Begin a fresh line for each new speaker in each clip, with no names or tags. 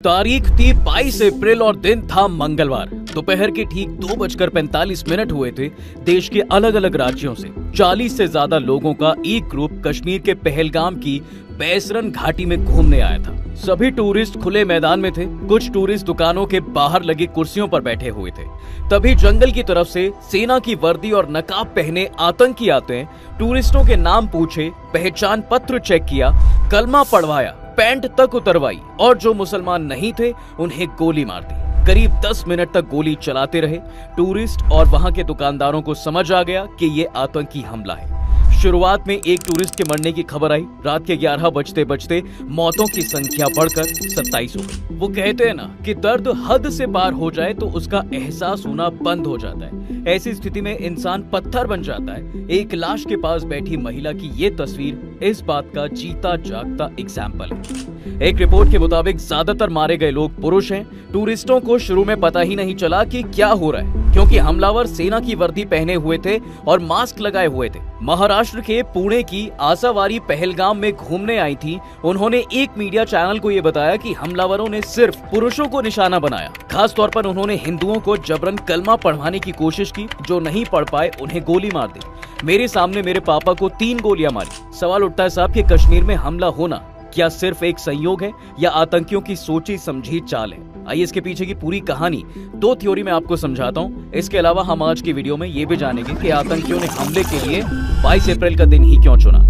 तारीख थी 22 अप्रैल और दिन था मंगलवार। दोपहर के ठीक 2:45 हुए थे। देश के अलग अलग राज्यों से 40 से ज्यादा लोगों का एक ग्रुप कश्मीर के पहलगाम की बैसरन घाटी में घूमने आया था। सभी टूरिस्ट खुले मैदान में थे। कुछ टूरिस्ट दुकानों के बाहर लगी कुर्सियों पर बैठे हुए थे। तभी जंगल की तरफ से सेना की वर्दी और नकाब पहने आतंकी आते हैं। टूरिस्टों के नाम पूछे, पहचान पत्र चेक किया, कलमा पढ़वाया, पैंट तक उतरवाई और जो मुसलमान नहीं थे उन्हें गोली मार दी। करीब 10 मिनट तक गोली चलाते रहे। टूरिस्ट और वहां के दुकानदारों को समझ आ गया कि ये आतंकी हमला है। शुरुआत में एक टूरिस्ट के मरने की खबर आई। रात के 11 बजते बजते मौतों की संख्या बढ़कर 27 हो गई। वो कहते हैं ना कि दर्द हद से पार हो जाए तो उसका एहसास होना बंद हो जाता है। ऐसी स्थिति में इंसान पत्थर बन जाता है। एक लाश के पास बैठी महिला की ये तस्वीर इस बात का जीता जागता एग्जाम्पल है। एक रिपोर्ट के मुताबिक ज्यादातर मारे गए लोग पुरुष हैं। टूरिस्टों को शुरू में पता ही नहीं चला कि क्या हो रहा है, क्योंकि हमलावर सेना की वर्दी पहने हुए थे और मास्क लगाए हुए थे। महाराष्ट्र के पुणे की आसावारी पहलगाम में घूमने आई थी। उन्होंने एक मीडिया चैनल को ये बताया कि हमलावरों ने सिर्फ पुरुषों को निशाना बनाया। खास तौर पर उन्होंने हिंदुओं को जबरन कलमा पढ़वाने की कोशिश की। जो नहीं पढ़ पाए उन्हें गोली मार दी। मेरे सामने मेरे पापा को 3 गोलियां मारी। सवाल उठता है साहब कि कश्मीर में हमला होना क्या सिर्फ एक संयोग है या आतंकियों की सोची समझी चाल है? आइए इसके पीछे की पूरी कहानी 2 थ्योरी में आपको समझाता हूँ। इसके अलावा हम आज की वीडियो में ये भी जानेंगे कि आतंकियों ने हमले के लिए 22 अप्रैल का दिन ही क्यों चुना।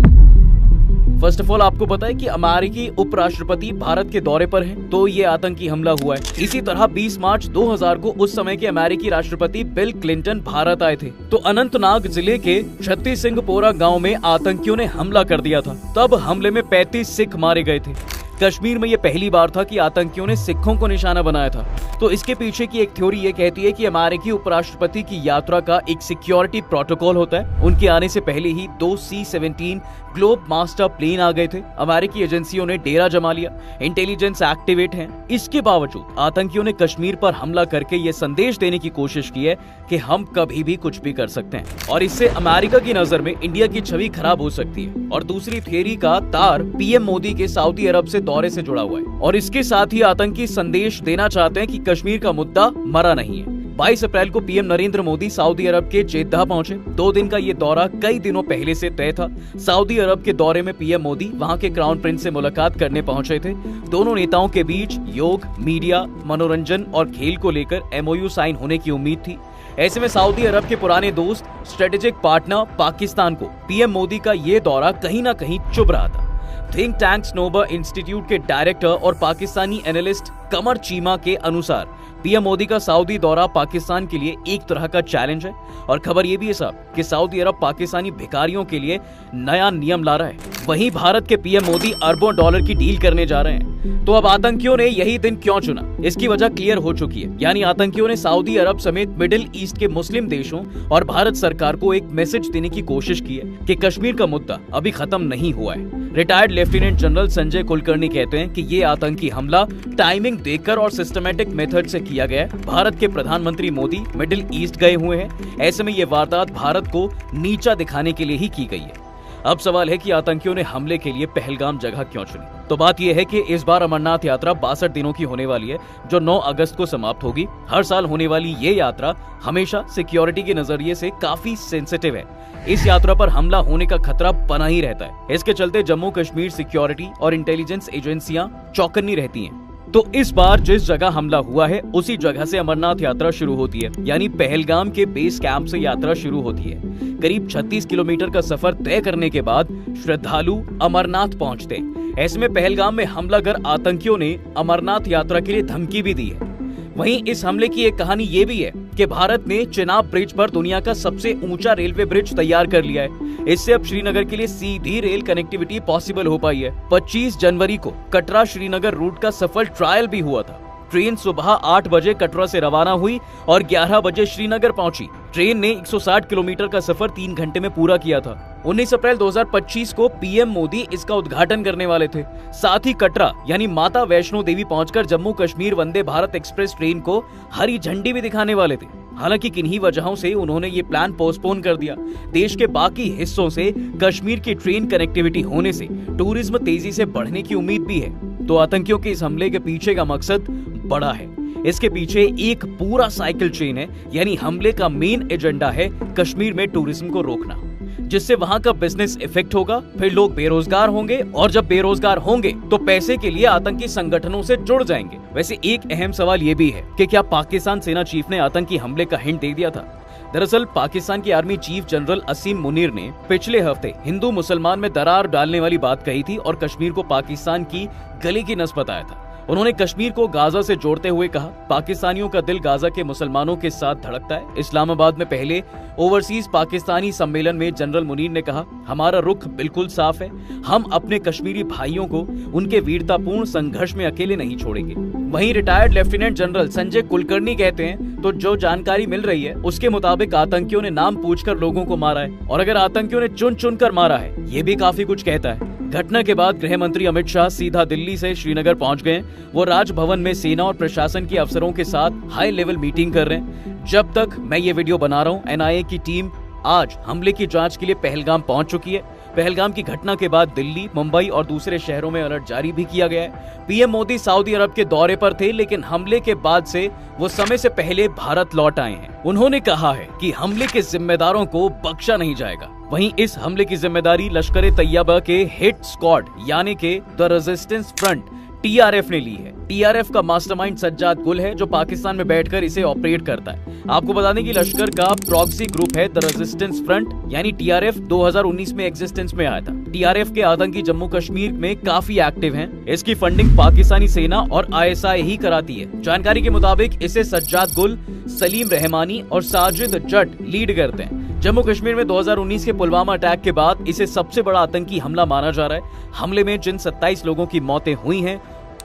फर्स्ट ऑफ ऑल आपको पता है कि अमेरिकी उपराष्ट्रपति भारत के दौरे पर हैं, तो ये आतंकी हमला हुआ है। इसी तरह 20 मार्च 2000 को उस समय के अमेरिकी राष्ट्रपति बिल क्लिंटन भारत आए थे, तो अनंतनाग जिले के छत्ती सिंहपोरा गांव में आतंकियों ने हमला कर दिया था। तब हमले में 35 सिख मारे गए थे। कश्मीर में ये पहली बार था कि आतंकियों ने सिखों को निशाना बनाया था। तो इसके पीछे की एक थ्योरी ये कहती है कि अमेरिकी उपराष्ट्रपति की यात्रा का एक सिक्योरिटी प्रोटोकॉल होता है। उनके आने से पहले ही 2 C-17 ग्लोब मास्टर प्लेन आ गए थे। अमेरिकी एजेंसियों ने डेरा जमा लिया। इंटेलिजेंस एक्टिवेट है। इसके बावजूद आतंकियों ने कश्मीर पर हमला करके ये संदेश देने की कोशिश की है कि हम कभी भी कुछ भी कर सकते हैं और इससे अमेरिका की नजर में इंडिया की छवि खराब हो सकती है। और दूसरी थियरी का तार पीएम मोदी के सऊदी अरब से दौरे से जुड़ा हुआ है और इसके साथ ही आतंकी संदेश देना चाहते हैं कि कश्मीर का मुद्दा मरा नहीं है। 22 अप्रैल को पीएम नरेंद्र मोदी सऊदी अरब के जेद्दा पहुंचे। 2 दिन का ये दौरा कई दिनों पहले से तय था। सऊदी अरब के दौरे में पीएम मोदी वहां के क्राउन प्रिंस से मुलाकात करने पहुंचे थे। दोनों नेताओं के बीच योग, मीडिया, मनोरंजन और खेल को लेकर MOU साइन होने की उम्मीद थी। ऐसे में सऊदी अरब के पुराने दोस्त, स्ट्रेटेजिक पार्टनर पाकिस्तान को पीएम मोदी का ये दौरा कहीं ना कहीं चुभ रहा था। थिंक टैंक स्नोबर इंस्टीट्यूट के डायरेक्टर और पाकिस्तानी एनालिस्ट कमर चीमा के अनुसार पीएम मोदी का सऊदी दौरा पाकिस्तान के लिए एक तरह का चैलेंज है। और खबर ये भी है साहब कि सऊदी अरब पाकिस्तानी भिखारियों के लिए नया नियम ला रहा है। वहीं भारत के पीएम मोदी अरबों डॉलर की डील करने जा रहे हैं। तो अब आतंकियों ने यही दिन क्यों चुना, इसकी वजह क्लियर हो चुकी है। यानी आतंकियों ने सऊदी अरब समेत मिडिल ईस्ट के मुस्लिम देशों और भारत सरकार को एक मैसेज देने की कोशिश की है कि कश्मीर का मुद्दा अभी खत्म नहीं हुआ है। Retired lieutenant general Sanjay Kulkarni कहते हैं कि ये आतंकी हमला टाइमिंग देखकर और सिस्टमैटिक मेथड से किया गया है। भारत के प्रधानमंत्री मोदी मिडिल ईस्ट गए हुए हैं। ऐसे में ये वारदात भारत को नीचा दिखाने के लिए ही की गई है। अब सवाल है कि आतंकियों ने हमले के लिए पहलगाम जगह क्यों चुनी? तो बात यह है कि इस बार अमरनाथ यात्रा 62 दिनों की होने वाली है, जो 9 अगस्त को समाप्त होगी। हर साल होने वाली ये यात्रा हमेशा सिक्योरिटी के नजरिए से काफी सेंसिटिव है। इस यात्रा पर हमला होने का खतरा बना ही रहता है। इसके चलते जम्मू कश्मीर सिक्योरिटी और इंटेलिजेंस एजेंसियां चौकन्नी रहती हैं। तो इस बार जिस जगह हमला हुआ है उसी जगह से अमरनाथ यात्रा शुरू होती है। यानी पहलगाम के बेस कैंप से यात्रा शुरू होती है। करीब 36 किलोमीटर का सफर तय करने के बाद श्रद्धालु अमरनाथ पहुंचते हैं। ऐसे में पहलगाम में हमला कर आतंकियों ने अमरनाथ यात्रा के लिए धमकी भी दी है। वहीं इस हमले की एक कहानी ये भी है कि भारत ने चिनाब ब्रिज पर दुनिया का सबसे ऊंचा रेलवे ब्रिज तैयार कर लिया है। इससे अब श्रीनगर के लिए सीधी रेल कनेक्टिविटी पॉसिबल हो पाई है। 25 जनवरी को कटरा श्रीनगर रूट का सफल ट्रायल भी हुआ था। ट्रेन सुबह 8 बजे कटरा से रवाना हुई और 11 बजे श्रीनगर पहुंची। ट्रेन ने 160 किलोमीटर का सफर 3 घंटे में पूरा किया था। 19 अप्रैल 2025 को पीएम मोदी इसका उद्घाटन करने वाले थे। साथ ही कटरा यानी माता वैष्णो देवी पहुंचकर जम्मू कश्मीर वंदे भारत एक्सप्रेस ट्रेन को हरी झंडी भी दिखाने वाले थे। हालांकि किन्हीं वजहों से उन्होंने ये प्लान पोस्टपोन कर दिया। देश के बाकी हिस्सों से कश्मीर की ट्रेन कनेक्टिविटी होने से टूरिज्म तेजी से बढ़ने की उम्मीद भी है। तो आतंकियों के इस हमले के पीछे का मकसद बड़ा है। इसके पीछे एक पूरा साइकिल चेन है, यानी हमले का मेन एजेंडा है कश्मीर में टूरिज्म को रोकना, जिससे वहां का बिजनेस इफेक्ट होगा, फिर लोग बेरोजगार होंगे और जब बेरोजगार होंगे तो पैसे के लिए आतंकी संगठनों से जुड़ जाएंगे। वैसे एक अहम सवाल ये भी है कि क्या पाकिस्तान सेना चीफ ने आतंकी हमले का हिंट दे दिया था? दरअसल पाकिस्तान की आर्मी चीफ जनरल असीम मुनीर ने पिछले हफ्ते हिंदू मुसलमान में दरार डालने वाली बात कही थी और कश्मीर को पाकिस्तान की गले की नस बताया था। उन्होंने कश्मीर को गाजा से जोड़ते हुए कहा, पाकिस्तानियों का दिल गाजा के मुसलमानों के साथ धड़कता है। इस्लामाबाद में पहले ओवरसीज पाकिस्तानी सम्मेलन में जनरल मुनीर ने कहा, हमारा रुख बिल्कुल साफ है, हम अपने कश्मीरी भाइयों को उनके वीरतापूर्ण संघर्ष में अकेले नहीं छोड़ेंगे। वहीं retired lieutenant general Sanjay Kulkarni कहते हैं, तो जो जानकारी मिल रही है उसके मुताबिक आतंकियों ने नाम पूछकर लोगों को मारा है, और अगर आतंकियों ने चुन चुन कर मारा है, ये भी काफी कुछ कहता है। घटना के बाद गृह मंत्री अमित शाह सीधा दिल्ली से श्रीनगर पहुंच गए। वो राजभवन में सेना और प्रशासन के अफसरों के साथ हाई लेवल मीटिंग कर रहे हैं। जब तक मैं ये वीडियो बना रहा हूँ, एनआईए की टीम आज हमले की जांच के लिए पहलगाम पहुंच चुकी है। पहलगाम की घटना के बाद दिल्ली, मुंबई और दूसरे शहरों में अलर्ट जारी भी किया गया है। पीएम मोदी सऊदी अरब के दौरे पर थे, लेकिन हमले के बाद से वो समय से पहले भारत लौट आए हैं। उन्होंने कहा है कि हमले के जिम्मेदारों को बख्शा नहीं जाएगा। वहीं इस हमले की जिम्मेदारी लश्कर तैयबा के हिट स्क्वाड यानी के द रेजिस्टेंस फ्रंट टीआरएफ ने ली है। टीआरएफ का मास्टरमाइंड सज्जाद गुल है, जो पाकिस्तान में बैठकर इसे ऑपरेट करता है। आपको बता दें कि लश्कर का प्रॉक्सी ग्रुप है द रेजिस्टेंस फ्रंट, यानी टीआरएफ 2019 में एग्जिस्टेंस में आया था। टीआरएफ के आतंकी जम्मू कश्मीर में काफी एक्टिव हैं। इसकी फंडिंग पाकिस्तानी सेना और आईएसआई ही कराती है। जानकारी के मुताबिक इसे सज्जाद गुल, सलीम रहमानी और साजिद जट लीड करते हैं। जम्मू कश्मीर में 2019 के पुलवामा अटैक के बाद इसे सबसे बड़ा आतंकी हमला माना जा रहा है। हमले में जिन 27 लोगों की मौतें हुई हैं,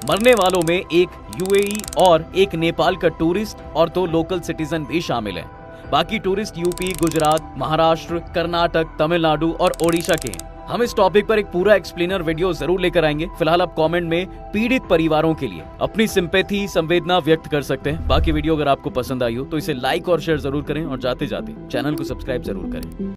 मरने वालों में एक यूएई और एक नेपाल का टूरिस्ट और 2 लोकल सिटीजन भी शामिल हैं। बाकी टूरिस्ट यूपी, गुजरात, महाराष्ट्र, कर्नाटक, तमिलनाडु और ओडिशा के हैं। हम इस टॉपिक पर एक पूरा एक्सप्लेनर वीडियो जरूर लेकर आएंगे। फिलहाल आप कमेंट में पीड़ित परिवारों के लिए अपनी सिंपैथी, संवेदना व्यक्त कर सकते हैं। बाकी वीडियो अगर आपको पसंद आई हो तो इसे लाइक और शेयर जरूर करें और जाते जाते चैनल को सब्सक्राइब जरूर करें।